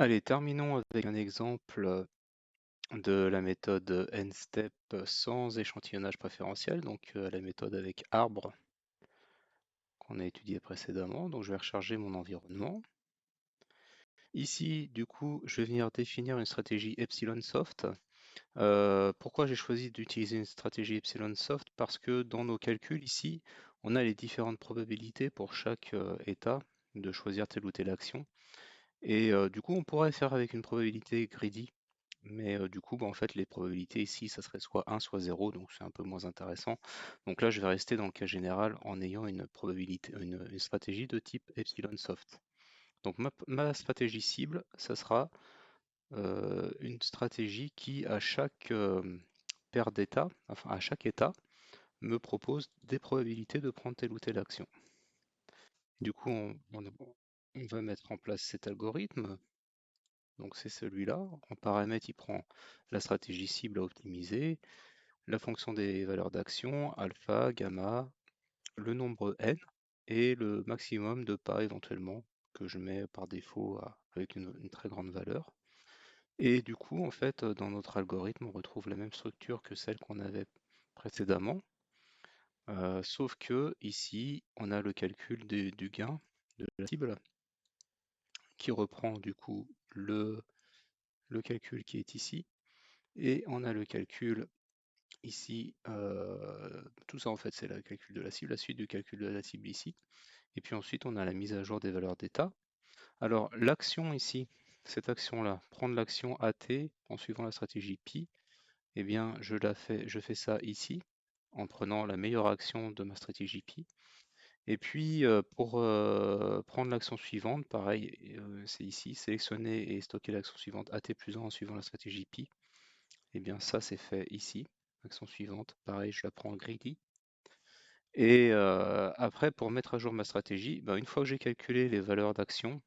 Allez, terminons avec un exemple de la méthode n-step sans échantillonnage préférentiel, donc la méthode avec arbre qu'on a étudié précédemment. Donc je vais recharger mon environnement. Ici, du coup, je vais venir définir une stratégie epsilon soft. Pourquoi j'ai choisi d'utiliser une stratégie epsilon soft? Parce que dans nos calculs ici, on a les différentes probabilités pour chaque état de choisir telle ou telle action. Et du coup, on pourrait faire avec une probabilité greedy, mais du coup, en fait, les probabilités ici, ça serait soit 1, soit 0, donc c'est un peu moins intéressant. Donc là, je vais rester dans le cas général en ayant une probabilité, une stratégie de type epsilon soft. Donc ma stratégie cible, ça sera une stratégie qui, à chaque paire d'états, enfin à chaque état, me propose des probabilités de prendre telle ou telle action. Du coup, on va mettre en place cet algorithme. Donc c'est celui-là. En paramètre, il prend la stratégie cible à optimiser, la fonction des valeurs d'action, alpha, gamma, le nombre n et le maximum de pas éventuellement que je mets par défaut avec une très grande valeur. Et du coup, en fait, dans notre algorithme, on retrouve la même structure que celle qu'on avait précédemment, sauf que ici, on a le calcul du gain de la cible qui reprend du coup le calcul qui est ici, et on a le calcul ici, tout ça en fait c'est le calcul de la cible, la suite du calcul de la cible ici, et puis ensuite on a la mise à jour des valeurs d'état. Alors l'action ici, cette action-là, prendre l'action AT en suivant la stratégie pi, eh bien je fais ça ici, en prenant la meilleure action de ma stratégie pi. Et puis pour prendre l'action suivante, pareil, c'est ici, sélectionner et stocker l'action suivante AT plus 1 en suivant la stratégie pi. Eh bien ça c'est fait ici. Action suivante, pareil, je la prends en greedy. Et après, pour mettre à jour ma stratégie, une fois que j'ai calculé les valeurs d'action,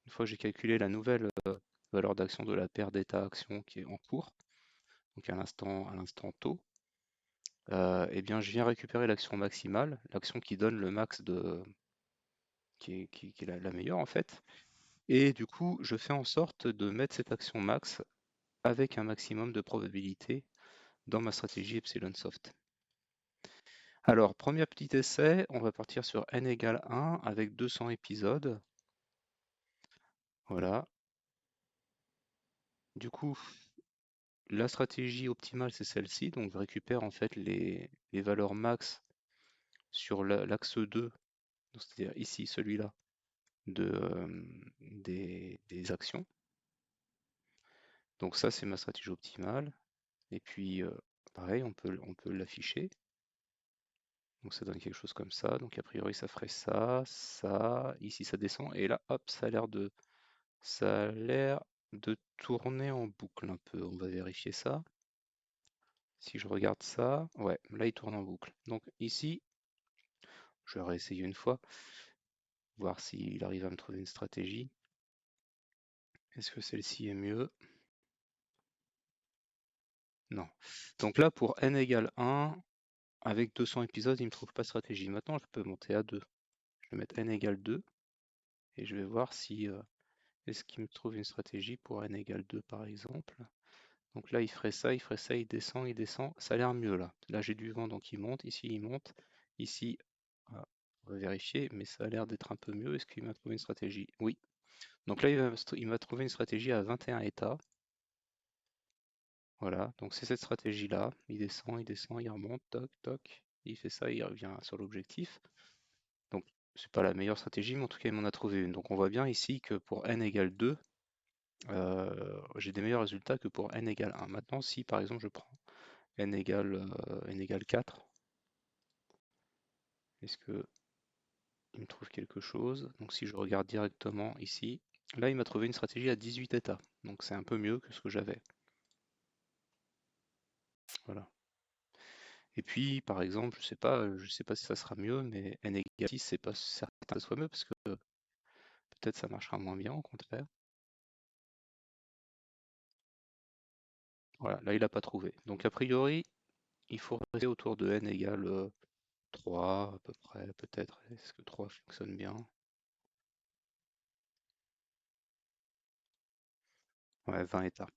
une fois que j'ai calculé la nouvelle valeur d'action de la paire d'état action qui est en cours, donc à l'instant taux, eh bien je viens récupérer l'action maximale, l'action qui donne le max qui est la meilleure en fait. Et du coup, je fais en sorte de mettre cette action max avec un maximum de probabilité dans ma stratégie epsilon soft. Alors, premier petit essai, on va partir sur n égale 1 avec 200 épisodes. Voilà. Du coup, la stratégie optimale, c'est celle-ci. Donc, je récupère en fait les valeurs max sur l'axe 2, c'est-à-dire ici, celui-là, des actions. Donc ça, c'est ma stratégie optimale. Et puis, pareil, on peut l'afficher. Donc ça donne quelque chose comme ça. Donc a priori, ça ferait ça, ça. Ici, ça descend. Et là, hop, ça a l'air de tourner en boucle un peu. On va vérifier ça. Si je regarde ça, ouais, là, il tourne en boucle. Donc ici, je vais réessayer une fois, voir s'il arrive à me trouver une stratégie. Est-ce que celle-ci est mieux? Non. Donc là, pour n égale 1, avec 200 épisodes, il ne me trouve pas de stratégie. Maintenant, je peux monter à 2. Je vais mettre n égale 2 et je vais voir si est-ce qu'il me trouve une stratégie pour n égale 2 par exemple. Donc là, il ferait ça, il descend, il descend. Ça a l'air mieux là. Là, j'ai du vent, donc il monte. Ici, il monte. Ici, on va vérifier, mais ça a l'air d'être un peu mieux. Est-ce qu'il m'a trouvé une stratégie? Oui. Donc là, il m'a trouvé une stratégie à 21 états. Voilà, donc c'est cette stratégie-là. Il descend, il remonte, toc, toc. Il fait ça, il revient sur l'objectif. Donc, c'est pas la meilleure stratégie, mais en tout cas, il m'en a trouvé une. Donc, on voit bien ici que pour n égale 2, j'ai des meilleurs résultats que pour n égale 1. Maintenant, si par exemple je prends n égale 4, est-ce que il me trouve quelque chose? Donc si je regarde directement ici, là il m'a trouvé une stratégie à 18 états. Donc c'est un peu mieux que ce que j'avais. Voilà. Et puis par exemple, je sais pas si ça sera mieux, mais n égale 6, c'est pas certain que ce soit mieux parce que peut-être ça marchera moins bien au contraire. Voilà, là il n'a pas trouvé. Donc a priori, il faut rester autour de n égale 3 à peu près, peut-être. Est-ce que 3 fonctionne bien? Ouais, 20 états.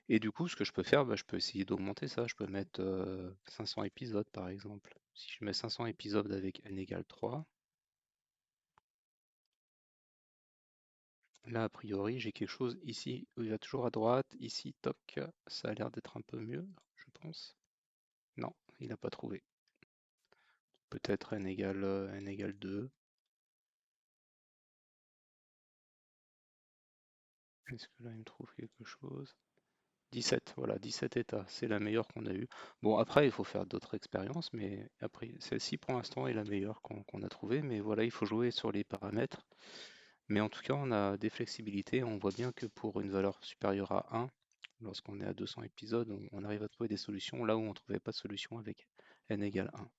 Et du coup, ce que je peux faire, bah, je peux essayer d'augmenter ça. Je peux mettre 500 épisodes, par exemple. Si je mets 500 épisodes avec n égale 3, là, a priori, j'ai quelque chose ici où il va toujours à droite. Ici, toc, ça a l'air d'être un peu mieux, je pense. Non, il n'a pas trouvé. Peut-être n égale 2. Est-ce que là, il me trouve quelque chose? 17, voilà, 17 états, c'est la meilleure qu'on a eue. Bon, après, il faut faire d'autres expériences, mais après, celle-ci, pour l'instant, est la meilleure qu'on a trouvée. Mais voilà, il faut jouer sur les paramètres. Mais en tout cas, on a des flexibilités. On voit bien que pour une valeur supérieure à 1, lorsqu'on est à 200 épisodes, on arrive à trouver des solutions là où on ne trouvait pas de solution avec n égale 1.